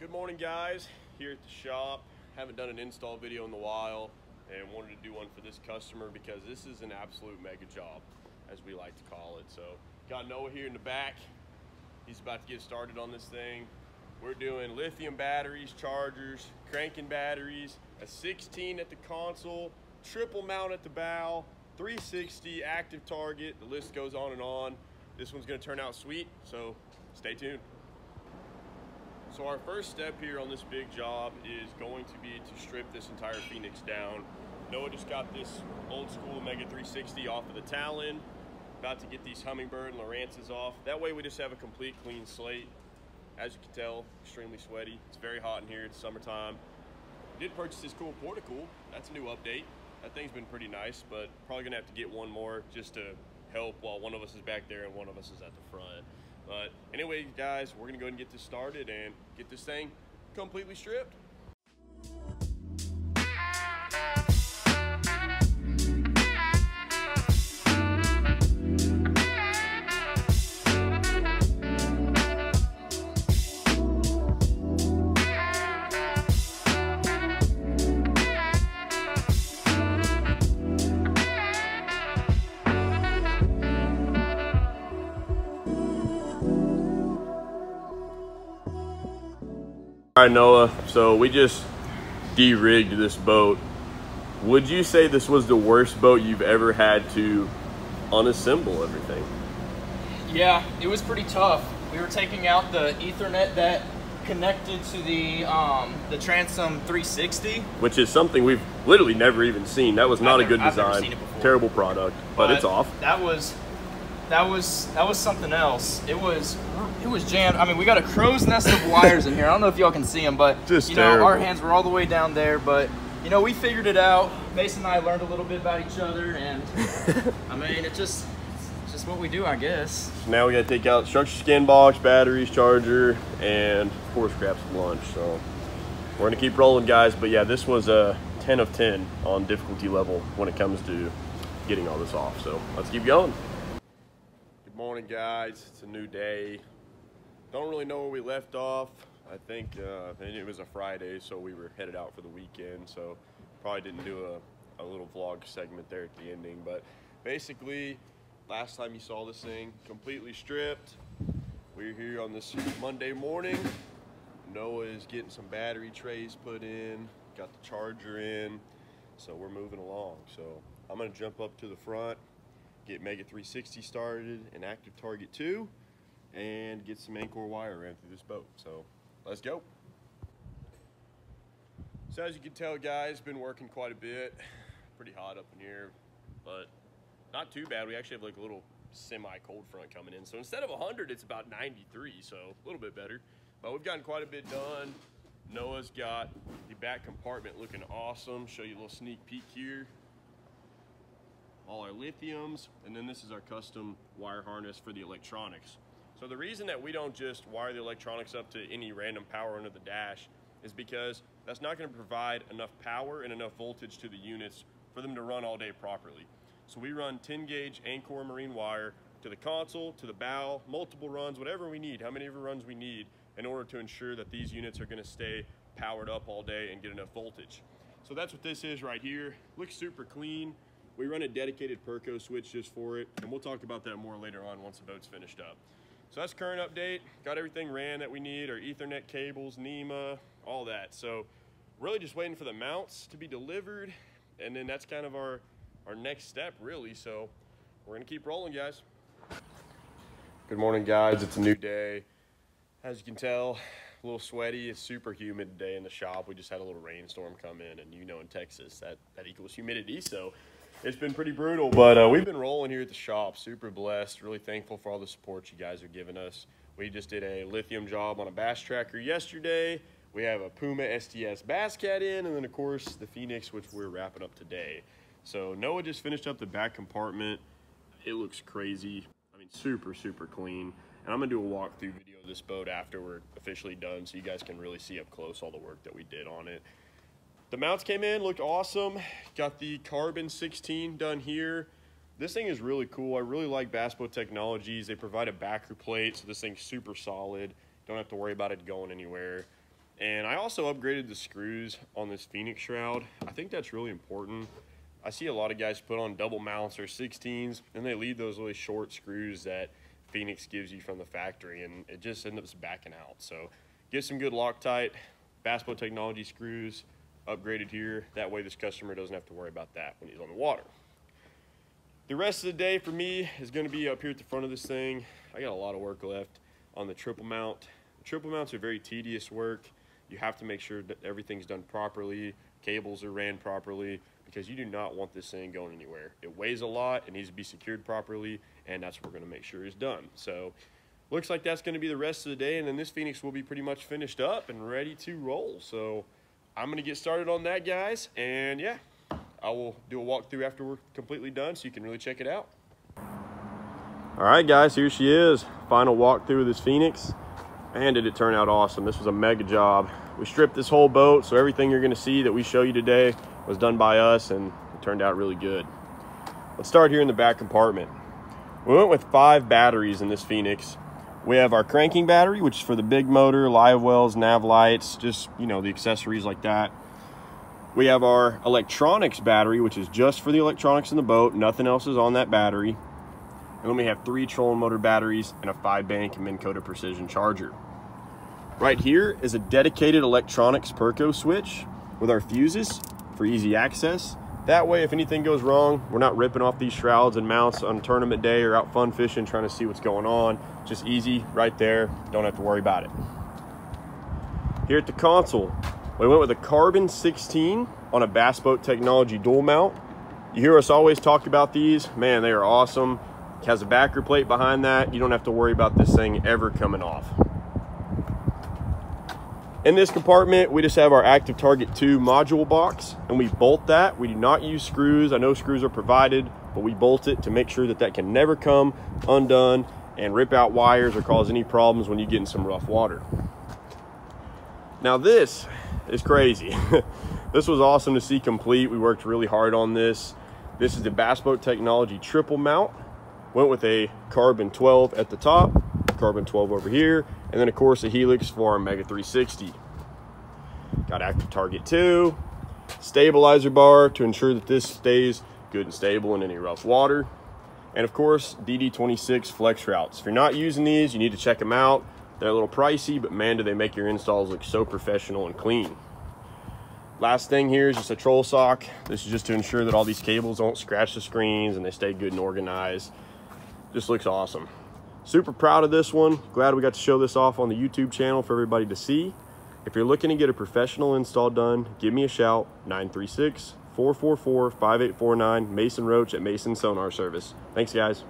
Good morning, guys. Here at the shop. Haven't done an install video in a while and wanted to do one for this customer because this is an absolute mega job, as we like to call it. So got Noah here in the back. He's about to get started on this thing. We're doing lithium batteries, chargers, cranking batteries, a 16 at the console, triple mount at the bow, 360 active target. The list goes on and on. This one's gonna turn out sweet, so stay tuned. So our first step here on this big job is going to be to strip this entire Phoenix down. Noah just got this old school Mega 360 off of the Talon. About to get these Hummingbird and Lowrances off. That way we just have a complete clean slate. As you can tell, extremely sweaty. It's very hot in here, it's summertime. Did purchase this cool Portacool. That's a new update. That thing's been pretty nice, but probably gonna have to get one more just to help while one of us is back there and one of us is at the front. But anyway, guys, we're gonna go ahead and get this started and get this thing completely stripped. All right, Noah, so we just de-rigged this boat. Would you say this was the worst boat you've ever had to unassemble everything? Yeah, it was pretty tough. We were taking out the Ethernet that connected to the transom 360. Which is something we've literally never even seen. That was not a good design. I've never seen it before. Terrible product, but it's off. That was something else. It was jammed. I mean, we got a crow's nest of wires in here. I don't know if y'all can see them, but just you know, our hands were all the way down there. But you know, we figured it out. Mason and I learned a little bit about each other, and I mean, it's just what we do, I guess. Now we got to take out structure scan box, batteries, charger, and of course grab some lunch. So we're gonna keep rolling, guys. But yeah, this was a 10 of 10 on difficulty level when it comes to getting all this off. So let's keep going. Good morning, guys. It's a new day. Don't really know where we left off. I think it was a Friday, so we were headed out for the weekend, so probably didn't do a little vlog segment there at the ending. But basically, last time you saw this thing completely stripped, we're here on this Monday morning. Noah is getting some battery trays put in, got the charger in, so we're moving along. So I'm gonna jump up to the front, get Mega 360 started and active target 2, and get some Anchor wire ran through this boat. So let's go. So as you can tell, guys, been working quite a bit. Pretty hot up in here, but not too bad. We actually have like a little semi-cold front coming in. So instead of 100, it's about 93, so a little bit better. But we've gotten quite a bit done. Noah's got the back compartment looking awesome. Show you a little sneak peek here. All our lithiums, and then this is our custom wire harness for the electronics. So the reason that we don't just wire the electronics up to any random power under the dash is because that's not going to provide enough power and enough voltage to the units for them to run all day properly. So we run 10 gauge Anchor marine wire to the console, to the bow, multiple runs, whatever we need, how many runs we need in order to ensure that these units are going to stay powered up all day and get enough voltage. So that's what this is right here. Looks super clean. We run a dedicated Perco switch just for it, and we'll talk about that more later on once the boat's finished up. So that's current update. Got everything ran that we need, our Ethernet cables, NEMA, all that. So really just waiting for the mounts to be delivered, and then that's kind of our next step, really. So we're gonna keep rolling, guys. Good morning, guys. It's a new day. As you can tell, a little sweaty. It's super humid today in the shop. We just had a little rainstorm come in, and you know in Texas that equals humidity. So it's been pretty brutal, but we've been rolling here at the shop. Super blessed, really thankful for all the support you guys are giving us. We just did a lithium job on a bass tracker yesterday. We have a Puma STS Bass Cat in, and then of course the Phoenix, which we're wrapping up today. So Noah just finished up the back compartment. It looks crazy. I mean, super, super clean. And I'm gonna do a walkthrough video of this boat after we're officially done so you guys can really see up close all the work that we did on it. The mounts came in, looked awesome. Got the carbon 16 done here. This thing is really cool. I really like Bass Boat Technologies. They provide a backer plate, so this thing's super solid. Don't have to worry about it going anywhere. And I also upgraded the screws on this Phoenix shroud. I think that's really important. I see a lot of guys put on double mounts or 16s, and they leave those really short screws that Phoenix gives you from the factory, and it just ends up backing out. So get some good Loctite, Bass Boat Technology screws, upgraded here. That way this customer doesn't have to worry about that when he's on the water. The rest of the day for me is going to be up here at the front of this thing. I got a lot of work left on the triple mount. The triple mounts are very tedious work. You have to make sure that everything's done properly, cables are ran properly, because you do not want this thing going anywhere. It weighs a lot, it needs to be secured properly, and that's what we're gonna make sure is done. So, looks like that's gonna be the rest of the day, and then this Phoenix will be pretty much finished up and ready to roll. So, I'm gonna get started on that, guys, and yeah, I will do a walkthrough after we're completely done so you can really check it out. All right, guys, here she is. Final walkthrough of this Phoenix. Man, did it turn out awesome. This was a mega job. We stripped this whole boat, so everything you're gonna see that we show you today was done by us, and it turned out really good. Let's start here in the back compartment. We went with 5 batteries in this Phoenix. We have our cranking battery, which is for the big motor, live wells, nav lights, just, you know, the accessories like that. We have our electronics battery, which is just for the electronics in the boat. Nothing else is on that battery. And then we have 3 trolling motor batteries and a 5-bank Minn Kota Precision charger. Right here is a dedicated electronics Perco switch with our fuses for easy access. That way, if anything goes wrong, we're not ripping off these shrouds and mounts on tournament day or out fun fishing trying to see what's going on. Just easy right there. Don't have to worry about it. Here at the console, we went with a carbon 16 on a Bass Boat Technology dual mount. You hear us always talk about these. Man, they are awesome. It has a backer plate behind that. You don't have to worry about this thing ever coming off. In this compartment, we just have our Active Target 2 module box, and we bolt that. We do not use screws. I know screws are provided, but we bolt it to make sure that that can never come undone and rip out wires or cause any problems when you get in some rough water. Now this is crazy. This was awesome to see complete. We worked really hard on this. This is the Bass Boat Technology triple mount. Went with a carbon 12 at the top, carbon 12 over here, and then of course a helix for our Mega 360. Got Active Target 2, stabilizer bar to ensure that this stays good and stable in any rough water, and of course DD26 flex routes. If you're not using these, you need to check them out. They're a little pricey, but man, do they make your installs look so professional and clean. Last thing here is just a troll sock. This is just to ensure that all these cables don't scratch the screens and they stay good and organized. Just looks awesome. Super proud of this one. Glad we got to show this off on the YouTube channel for everybody to see. If you're looking to get a professional install done, give me a shout. 936-444-5849, Mason Roach at Mason Sonar Service. Thanks, guys.